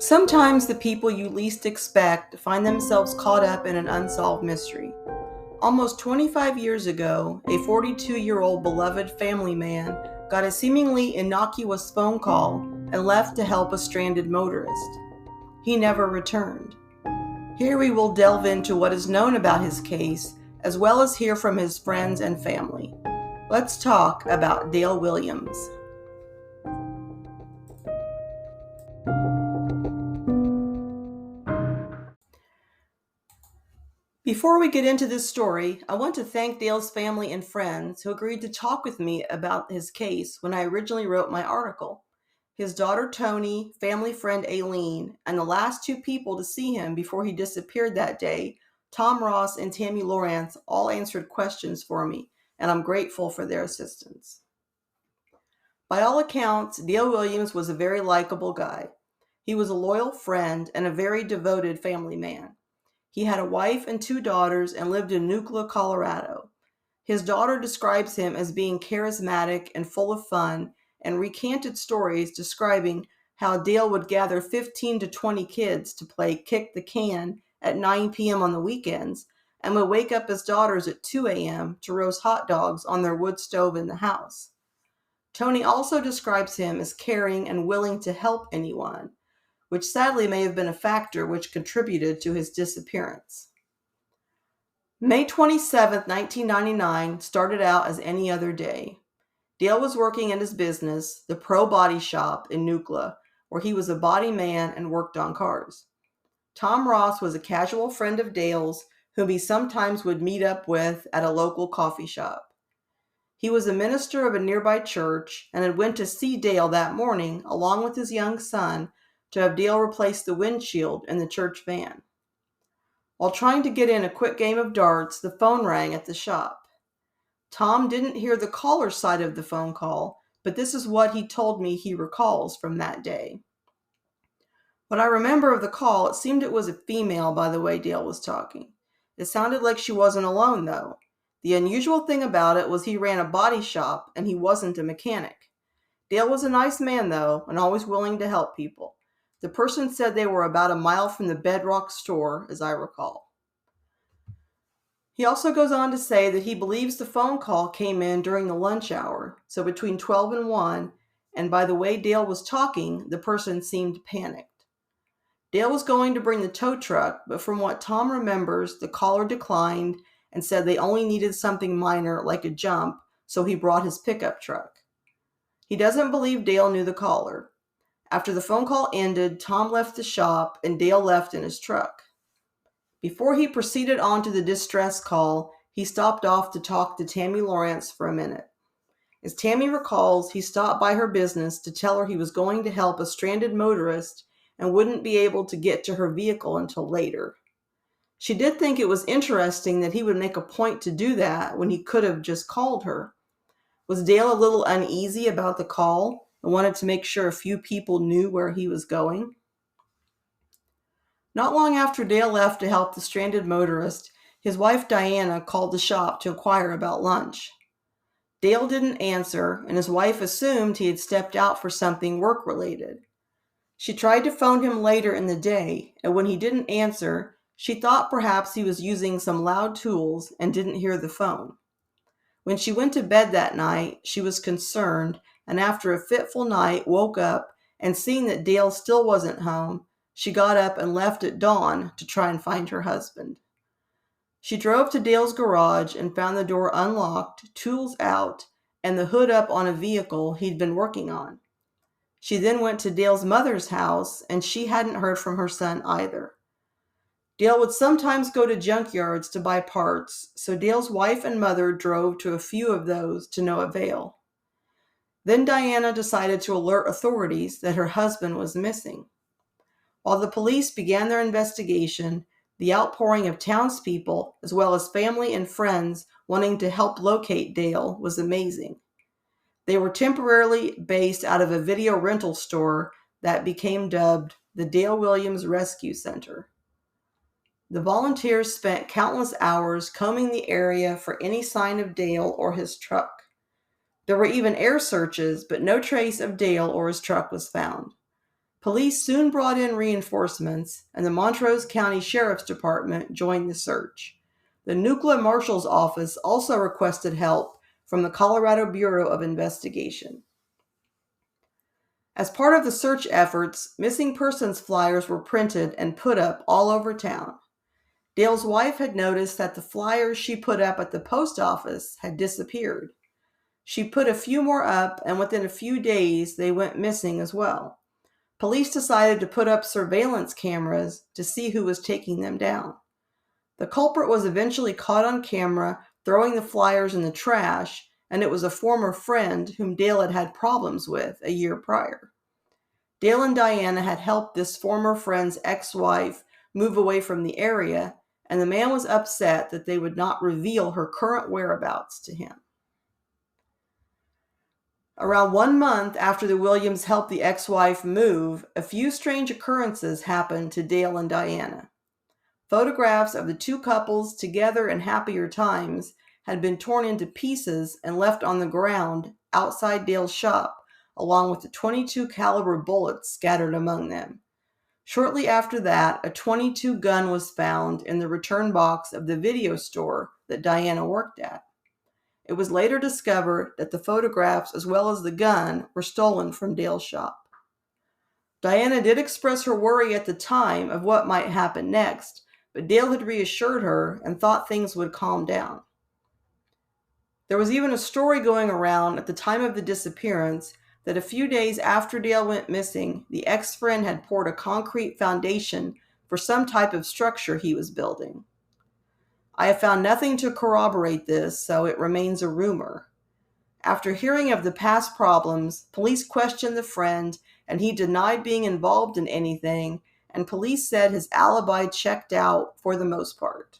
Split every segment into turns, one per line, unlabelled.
Sometimes the people you least expect find themselves caught up in an unsolved mystery. Almost 25 years ago, a 42-year-old beloved family man got a seemingly innocuous phone call and left to help a stranded motorist. He never returned. Here we will delve into what is known about his case, as well as hear from his friends and family. Let's talk about Dale Williams. Before we get into this story, I want to thank Dale's family and friends who agreed to talk with me about his case when I originally wrote my article. His daughter Tony, family friend Aileen, and the last two people to see him before he disappeared that day, Tom Ross and Tammy Lawrence, all answered questions for me, and I'm grateful for their assistance. By all accounts, Dale Williams was a very likable guy. He was a loyal friend and a very devoted family man. He had a wife and two daughters and lived in Nucla, Colorado. His daughter describes him as being charismatic and full of fun and recanted stories describing how Dale would gather 15 to 20 kids to play kick the can at 9 p.m. on the weekends and would wake up his daughters at 2 a.m. to roast hot dogs on their wood stove in the house. Tony also describes him as caring and willing to help anyone, which sadly may have been a factor which contributed to his disappearance. May 27, 1999 started out as any other day. Dale was working in his business, the Pro Body Shop in Nucla, where he was a body man and worked on cars. Tom Ross was a casual friend of Dale's whom he sometimes would meet up with at a local coffee shop. He was a minister of a nearby church and had went to see Dale that morning along with his young son to have Dale replace the windshield in the church van. While trying to get in a quick game of darts, the phone rang at the shop. Tom didn't hear the caller's side of the phone call, but this is what he told me he recalls from that day. What I remember of the call, it seemed it was a female by the way Dale was talking. It sounded like she wasn't alone, though. The unusual thing about it was he ran a body shop and he wasn't a mechanic. Dale was a nice man, though, and always willing to help people. The person said they were about a mile from the Bedrock store, as I recall. He also goes on to say that he believes the phone call came in during the lunch hour, so between 12 and 1, and by the way Dale was talking, the person seemed panicked. Dale was going to bring the tow truck, but from what Tom remembers, the caller declined and said they only needed something minor like a jump, so he brought his pickup truck. He doesn't believe Dale knew the caller. After the phone call ended, Tom left the shop and Dale left in his truck. Before he proceeded on to the distress call, he stopped off to talk to Tammy Lawrence for a minute. As Tammy recalls, he stopped by her business to tell her he was going to help a stranded motorist and wouldn't be able to get to her vehicle until later. She did think it was interesting that he would make a point to do that when he could have just called her. Was Dale a little uneasy about the call and wanted to make sure a few people knew where he was going? Not long after Dale left to help the stranded motorist, his wife Diana called the shop to inquire about lunch. Dale didn't answer, and his wife assumed he had stepped out for something work-related. She tried to phone him later in the day, and when he didn't answer, she thought perhaps he was using some loud tools and didn't hear the phone. When she went to bed that night, she was concerned, and after a fitful night, woke up, and seeing that Dale still wasn't home, she got up and left at dawn to try and find her husband. She drove to Dale's garage and found the door unlocked, tools out, and the hood up on a vehicle he'd been working on. She then went to Dale's mother's house, and she hadn't heard from her son either. Dale would sometimes go to junkyards to buy parts, so Dale's wife and mother drove to a few of those to no avail. Then Diana decided to alert authorities that her husband was missing. While the police began their investigation, the outpouring of townspeople, as well as family and friends wanting to help locate Dale, was amazing. They were temporarily based out of a video rental store that became dubbed the Dale Williams Rescue Center. The volunteers spent countless hours combing the area for any sign of Dale or his truck. There were even air searches, but no trace of Dale or his truck was found. Police soon brought in reinforcements, and the Montrose County Sheriff's Department joined the search. The Nuclear Marshal's Office also requested help from the Colorado Bureau of Investigation. As part of the search efforts, missing persons flyers were printed and put up all over town. Dale's wife had noticed that the flyers she put up at the post office had disappeared. She put a few more up, and within a few days, they went missing as well. Police decided to put up surveillance cameras to see who was taking them down. The culprit was eventually caught on camera throwing the flyers in the trash, and it was a former friend whom Dale had had problems with a year prior. Dale and Diana had helped this former friend's ex-wife move away from the area, and the man was upset that they would not reveal her current whereabouts to him. Around 1 month after the Williams helped the ex-wife move, a few strange occurrences happened to Dale and Diana. Photographs of the two couples together in happier times had been torn into pieces and left on the ground outside Dale's shop, along with the .22 caliber bullets scattered among them. Shortly after that, a .22 gun was found in the return box of the video store that Diana worked at. It was later discovered that the photographs as well as the gun were stolen from Dale's shop. Diana did express her worry at the time of what might happen next, but Dale had reassured her and thought things would calm down. There was even a story going around at the time of the disappearance that a few days after Dale went missing, the ex-friend had poured a concrete foundation for some type of structure he was building. I have found nothing to corroborate this, so it remains a rumor. After hearing of the past problems, police questioned the friend, and he denied being involved in anything, and police said his alibi checked out for the most part.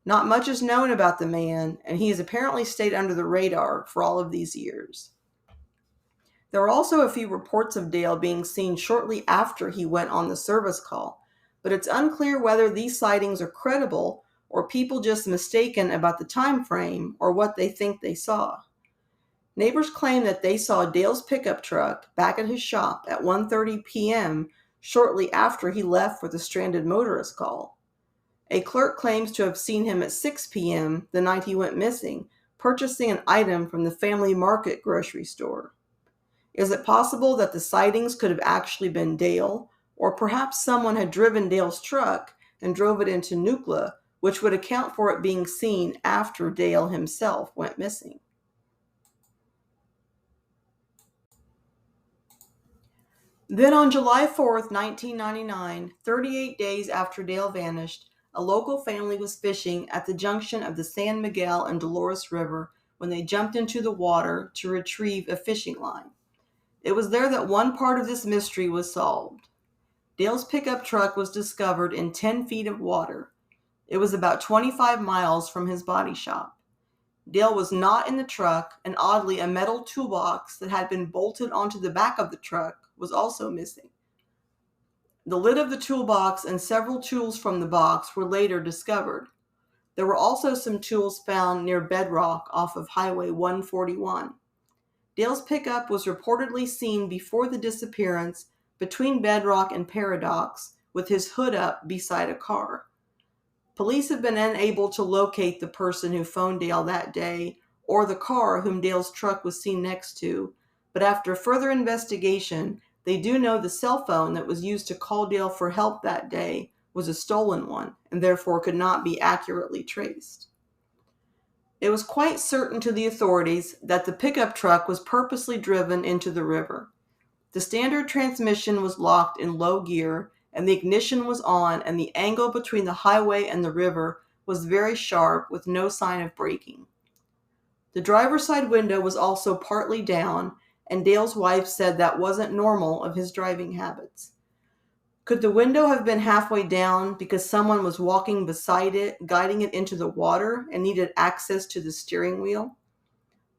Not much is known about the man, and he has apparently stayed under the radar for all of these years. There were also a few reports of Dale being seen shortly after he went on the service call, but it's unclear whether these sightings are credible or people just mistaken about the time frame or what they think they saw. Neighbors claim that they saw Dale's pickup truck back at his shop at 1:30 p.m. shortly after he left for the stranded motorist call. A clerk claims to have seen him at 6 p.m. the night he went missing, purchasing an item from the Family Market grocery store. Is it possible that the sightings could have actually been Dale, or perhaps someone had driven Dale's truck and drove it into Nuclear, which would account for it being seen after Dale himself went missing? Then on July 4th, 1999, 38 days after Dale vanished, a local family was fishing at the junction of the San Miguel and Dolores River when they jumped into the water to retrieve a fishing line. It was there that one part of this mystery was solved. Dale's pickup truck was discovered in 10 feet of water. It was about 25 miles from his body shop. Dale was not in the truck, and oddly, a metal toolbox that had been bolted onto the back of the truck was also missing. The lid of the toolbox and several tools from the box were later discovered. There were also some tools found near bedrock off of Highway 141. Dale's pickup was reportedly seen before the disappearance between Bedrock and Paradox with his hood up beside a car. Police have been unable to locate the person who phoned Dale that day or the car whom Dale's truck was seen next to, but after further investigation, they do know the cell phone that was used to call Dale for help that day was a stolen one and therefore could not be accurately traced. It was quite certain to the authorities that the pickup truck was purposely driven into the river. The standard transmission was locked in low gear, and the ignition was on, and the angle between the highway and the river was very sharp with no sign of braking. The driver's side window was also partly down, and Dale's wife said that wasn't normal of his driving habits. Could the window have been halfway down because someone was walking beside it, guiding it into the water, and needed access to the steering wheel?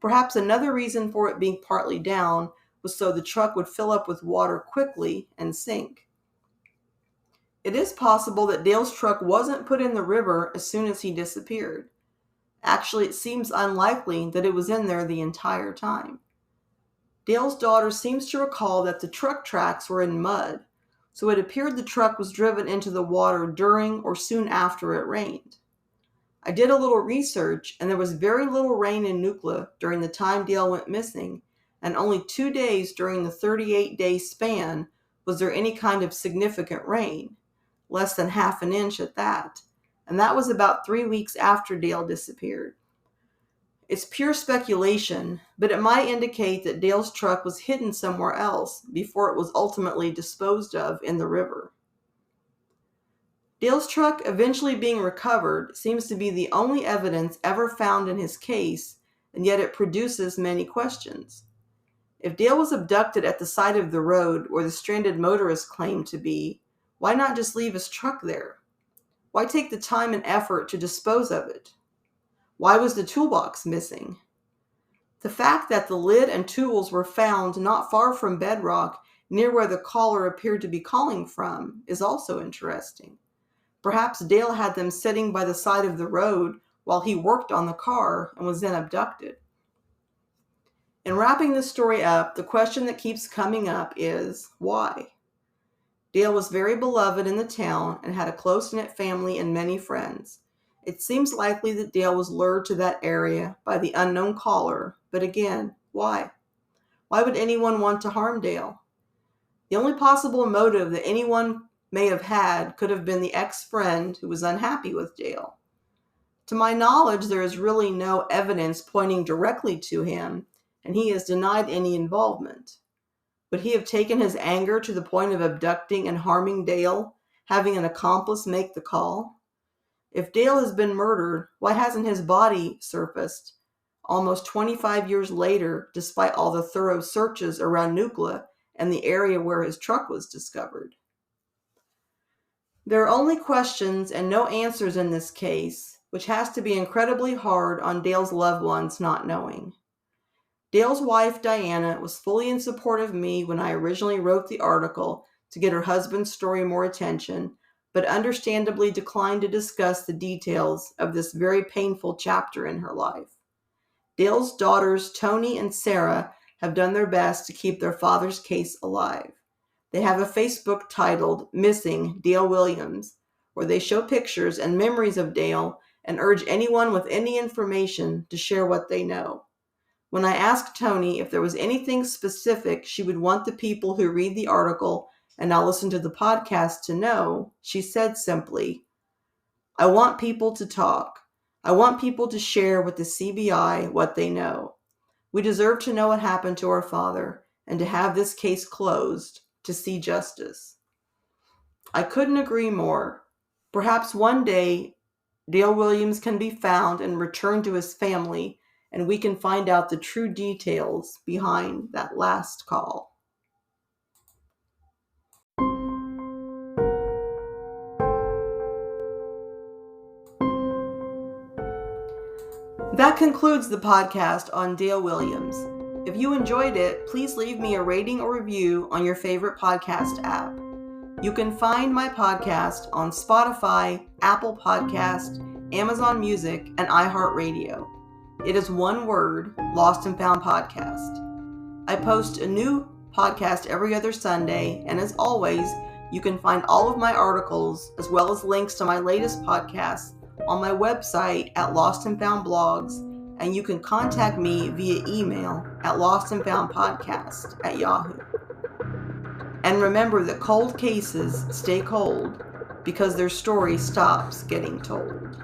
Perhaps another reason for it being partly down was so the truck would fill up with water quickly and sink. It is possible that Dale's truck wasn't put in the river as soon as he disappeared. Actually, it seems unlikely that it was in there the entire time. Dale's daughter seems to recall that the truck tracks were in mud, so it appeared the truck was driven into the water during or soon after it rained. I did a little research, and there was very little rain in Nucla during the time Dale went missing, and only 2 days during the 38-day span was there any kind of significant rain, less than half an inch at that, and that was about 3 weeks after Dale disappeared. It's pure speculation, but it might indicate that Dale's truck was hidden somewhere else before it was ultimately disposed of in the river. Dale's truck eventually being recovered seems to be the only evidence ever found in his case, and yet it produces many questions. If Dale was abducted at the side of the road where the stranded motorist claimed to be, why not just leave his truck there? Why take the time and effort to dispose of it? Why was the toolbox missing? The fact that the lid and tools were found not far from bedrock, near where the caller appeared to be calling from, is also interesting. Perhaps Dale had them sitting by the side of the road while he worked on the car and was then abducted. In wrapping this story up, the question that keeps coming up is, why? Dale was very beloved in the town and had a close-knit family and many friends. It seems likely that Dale was lured to that area by the unknown caller, but again, why? Why would anyone want to harm Dale? The only possible motive that anyone may have had could have been the ex-friend who was unhappy with Dale. To my knowledge, there is really no evidence pointing directly to him, and he has denied any involvement. Would he have taken his anger to the point of abducting and harming Dale, having an accomplice make the call? If Dale has been murdered, why hasn't his body surfaced almost 25 years later, despite all the thorough searches around Nucla and the area where his truck was discovered? There are only questions and no answers in this case, which has to be incredibly hard on Dale's loved ones not knowing. Dale's wife, Diana, was fully in support of me when I originally wrote the article to get her husband's story more attention, but understandably declined to discuss the details of this very painful chapter in her life. Dale's daughters, Tony and Sarah, have done their best to keep their father's case alive. They have a Facebook titled Missing Dale Williams, where they show pictures and memories of Dale and urge anyone with any information to share what they know. When I asked Tony if there was anything specific she would want the people who read the article and now listen to the podcast to know, she said simply, "I want people to talk. I want people to share with the CBI what they know. We deserve to know what happened to our father and to have this case closed, to see justice." I couldn't agree more. Perhaps one day Dale Williams can be found and returned to his family, and we can find out the true details behind that last call. That concludes the podcast on Dale Williams. If you enjoyed it, please leave me a rating or review on your favorite podcast app. You can find my podcast on Spotify, Apple Podcast, Amazon Music, and iHeartRadio. It is one word, Lost and Found Podcast. I post a new podcast every other Sunday, and as always, you can find all of my articles as well as links to my latest podcasts on my website at Lost and Found Blogs, and you can contact me via email at lostandfoundpodcast@yahoo. And remember that cold cases stay cold because their story stops getting told.